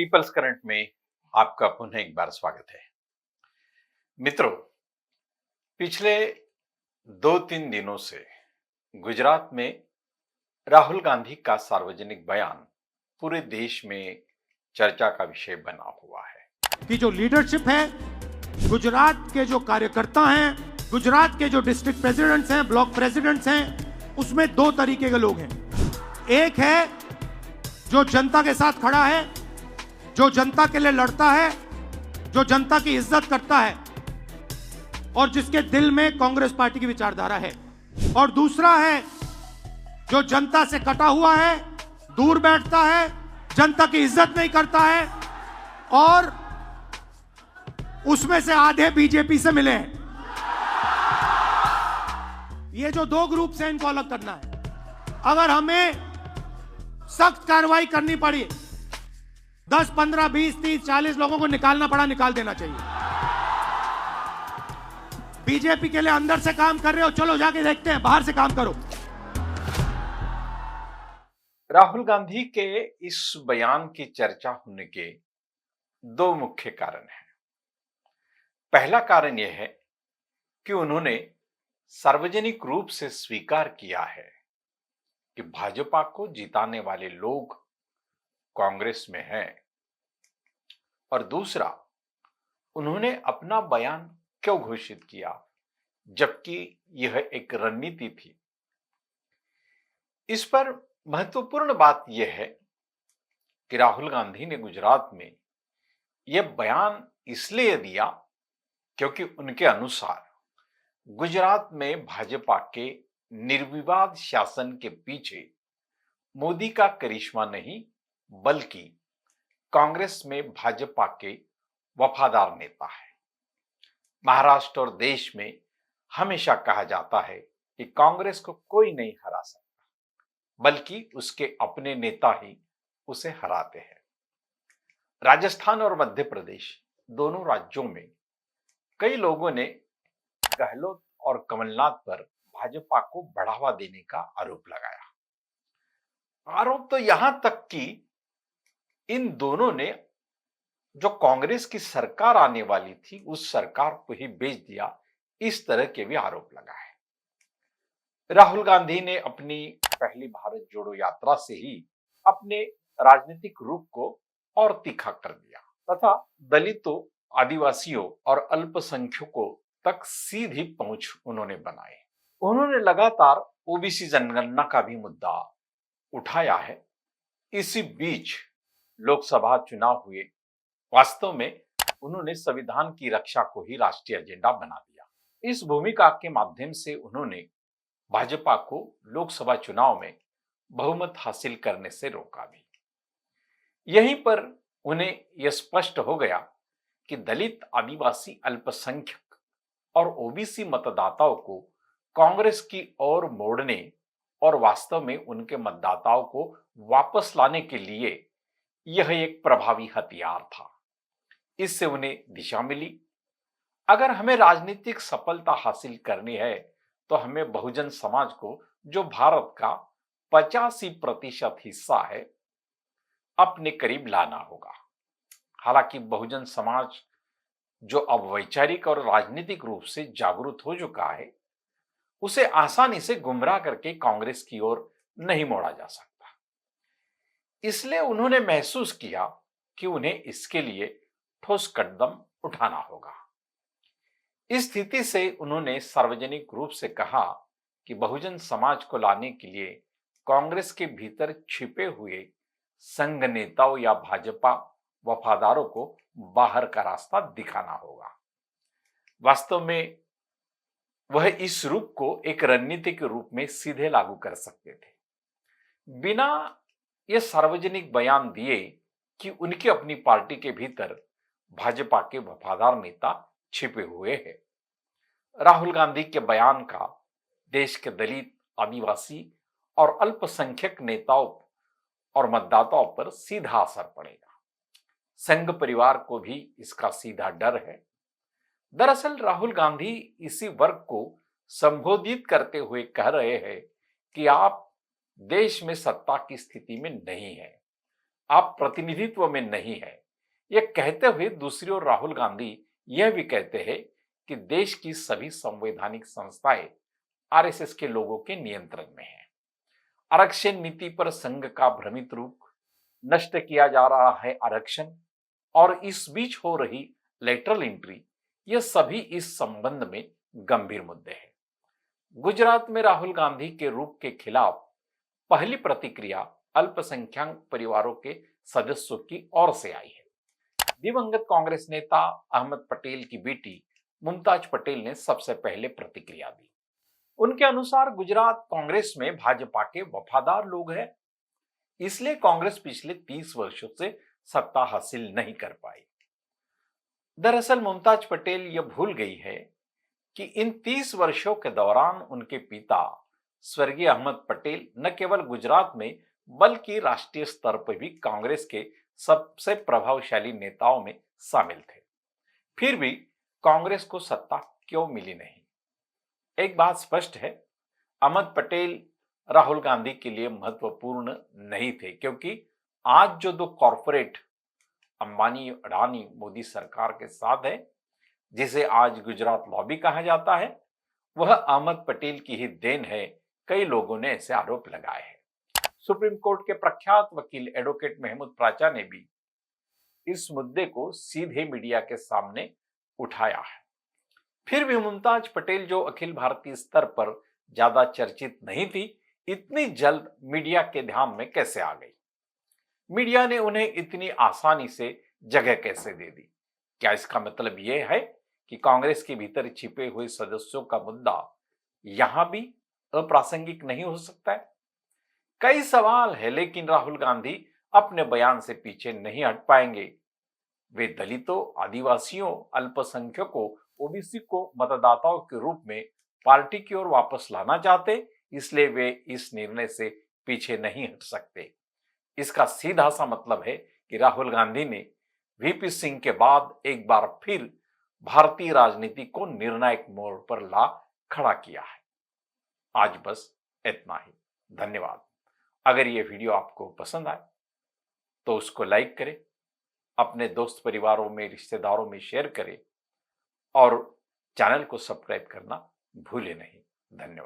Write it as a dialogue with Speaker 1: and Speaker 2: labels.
Speaker 1: Peoples current में आपका पुनः एक बार स्वागत है। मित्रों, पिछले 2-3 दिनों से गुजरात में राहुल गांधी का सार्वजनिक बयान पूरे देश में चर्चा का विषय बना हुआ है
Speaker 2: कि जो लीडरशिप है, गुजरात के जो कार्यकर्ता हैं, गुजरात के जो डिस्ट्रिक्ट प्रेसिडेंट्स हैं, ब्लॉक प्रेसिडेंट्स हैं, उसमें दो तरीके के लोग हैं। एक है जो जनता के साथ खड़ा है, जो जनता के लिए लड़ता है, जो जनता की इज्जत करता है और जिसके दिल में कांग्रेस पार्टी की विचारधारा है। और दूसरा है जो जनता से कटा हुआ है, दूर बैठता है, जनता की इज्जत नहीं करता है और उसमें से आधे बीजेपी से मिले हैं। ये जो दो ग्रुप से इनको अलग करना है। अगर हमें सख्त कार्रवाई करनी पड़ी, 10, 15, 20, 30, 40 लोगों को निकालना पड़ा, निकाल देना चाहिए। बीजेपी के लिए अंदर से काम कर रहे हो, चलो जाके देखते हैं, बाहर से काम करो।
Speaker 1: राहुल गांधी के इस बयान की चर्चा होने के दो मुख्य कारण हैं। पहला कारण यह है कि उन्होंने सार्वजनिक रूप से स्वीकार किया है कि भाजपा को जिताने वाले लोग कांग्रेस में हैं। और दूसरा, उन्होंने अपना बयान क्यों घोषित किया जबकि यह एक रणनीति थी। इस पर महत्वपूर्ण बात यह है कि राहुल गांधी ने गुजरात में यह बयान इसलिए दिया क्योंकि उनके अनुसार गुजरात में भाजपा के निर्विवाद शासन के पीछे मोदी का करिश्मा नहीं बल्कि कांग्रेस में भाजपा के वफादार नेता है। महाराष्ट्र और देश में हमेशा कहा जाता है कि कांग्रेस को कोई नहीं हरा सकता, बल्कि उसके अपने नेता ही उसे हराते हैं। राजस्थान और मध्य प्रदेश दोनों राज्यों में कई लोगों ने गहलोत और कमलनाथ पर भाजपा को बढ़ावा देने का आरोप लगाया। आरोप तो यहां तक कि इन दोनों ने जो कांग्रेस की सरकार आने वाली थी उस सरकार को ही बेच दिया, इस तरह के भी आरोप लगाए। राहुल गांधी ने अपनी पहली भारत जोड़ो यात्रा से ही अपने राजनीतिक रूप को और तीखा कर दिया तथा दलितों, आदिवासियों और अल्पसंख्यकों तक सीधी पहुंच उन्होंने बनाई। उन्होंने लगातार ओबीसी जनगणना का भी मुद्दा उठाया है। इसी बीच लोकसभा चुनाव हुए। वास्तव में उन्होंने संविधान की रक्षा को ही राष्ट्रीय एजेंडा बना दिया। इस भूमिका के माध्यम से उन्होंने भाजपा को लोकसभा चुनाव में बहुमत हासिल करने से रोका भी। यहीं पर उन्हें यह स्पष्ट हो गया कि दलित, आदिवासी, अल्पसंख्यक और ओबीसी मतदाताओं को कांग्रेस की ओर मोड़ने और वास्तव में उनके मतदाताओं को वापस लाने के लिए यह एक प्रभावी हथियार था। इससे उन्हें दिशा मिली। अगर हमें राजनीतिक सफलता हासिल करनी है तो हमें बहुजन समाज को, जो भारत का 85% हिस्सा है, अपने करीब लाना होगा। हालांकि बहुजन समाज जो अब वैचारिक और राजनीतिक रूप से जागरूक हो चुका है, उसे आसानी से गुमराह करके कांग्रेस की ओर नहीं मोड़ा जा सकता। इसलिए उन्होंने महसूस किया कि उन्हें इसके लिए ठोस कदम उठाना होगा। इस स्थिति से उन्होंने सार्वजनिक रूप से कहा कि बहुजन समाज को लाने के लिए कांग्रेस के भीतर छिपे हुए संघ नेताओं या भाजपा वफादारों को बाहर का रास्ता दिखाना होगा। वास्तव में वह इस रूप को एक रणनीति के रूप में सीधे लागू कर सकते थे, बिना यह सार्वजनिक बयान दिए कि उनकी अपनी पार्टी के भीतर भाजपा के वफादार नेता छिपे हुए हैं। राहुल गांधी के बयान का देश के दलित, आदिवासी और अल्पसंख्यक नेताओं और मतदाताओं पर सीधा असर पड़ेगा। संघ परिवार को भी इसका सीधा डर है। दरअसल राहुल गांधी इसी वर्ग को संबोधित करते हुए कह रहे हैं कि आप देश में सत्ता की स्थिति में नहीं है, आप प्रतिनिधित्व में नहीं है। यह कहते हुए दूसरी ओर राहुल गांधी यह भी कहते हैं कि देश की सभी संवैधानिक संस्थाएं आरएसएस के लोगों के नियंत्रण में है। आरक्षण नीति पर संघ का भ्रमित रूप, नष्ट किया जा रहा है आरक्षण और इस बीच हो रही लेटरल एंट्री, ये सभी इस संबंध में गंभीर मुद्दे हैं। गुजरात में राहुल गांधी के रुख के खिलाफ पहली प्रतिक्रिया अल्पसंख्यक परिवारों के सदस्यों की ओर से आई है। दिवंगत कांग्रेस नेता अहमद पटेल की बेटी मुमताज पटेल ने सबसे पहले प्रतिक्रिया दी। उनके अनुसार गुजरात कांग्रेस में भाजपा के वफादार लोग हैं, इसलिए कांग्रेस पिछले 30 वर्षों से सत्ता हासिल नहीं कर पाई। दरअसल मुमताज पटेल यह भूल गई है कि इन 30 वर्षों के दौरान उनके पिता स्वर्गीय अहमद पटेल न केवल गुजरात में बल्कि राष्ट्रीय स्तर पर भी कांग्रेस के सबसे प्रभावशाली नेताओं में शामिल थे। फिर भी कांग्रेस को सत्ता क्यों मिली नहीं? एक बात स्पष्ट है, अहमद पटेल राहुल गांधी के लिए महत्वपूर्ण नहीं थे, क्योंकि आज जो दो कॉरपोरेट अंबानी, अडानी, मोदी सरकार के साथ है, जिसे आज गुजरात लॉबी कहा जाता है, वह अहमद पटेल की ही देन है। कई लोगों ने ऐसे आरोप लगाए हैं। सुप्रीम कोर्ट के प्रख्यात वकील एडवोकेट महमूद प्राचा ने भी इस मुद्दे को सीधे मीडिया के सामने उठाया है। फिर भी मुमताज पटेल, जो अखिल भारतीय स्तर पर ज्यादा चर्चित नहीं थी, इतनी जल्द मीडिया के ध्यान में कैसे आ गई? मीडिया ने उन्हें इतनी आसानी से जगह कैसे दे दी? क्या इसका मतलब यह है कि कांग्रेस के भीतर छिपे हुए सदस्यों का मुद्दा यहां भी अप्रासंगिक नहीं हो सकता है? कई सवाल है, लेकिन राहुल गांधी अपने बयान से पीछे नहीं हट पाएंगे। वे दलितों, आदिवासियों, अल्पसंख्यकों, ओबीसी को मतदाताओं के रूप में पार्टी की ओर वापस लाना चाहते, इसलिए वे इस निर्णय से पीछे नहीं हट सकते। इसका सीधा सा मतलब है कि राहुल गांधी ने वीपी सिंह के बाद एक बार फिर भारतीय राजनीति को निर्णायक मोड़ पर ला खड़ा किया है। आज बस इतना ही। धन्यवाद। अगर ये वीडियो आपको पसंद आए तो उसको लाइक करें, अपने दोस्त परिवारों में, रिश्तेदारों में शेयर करें और चैनल को सब्सक्राइब करना भूलें नहीं। धन्यवाद।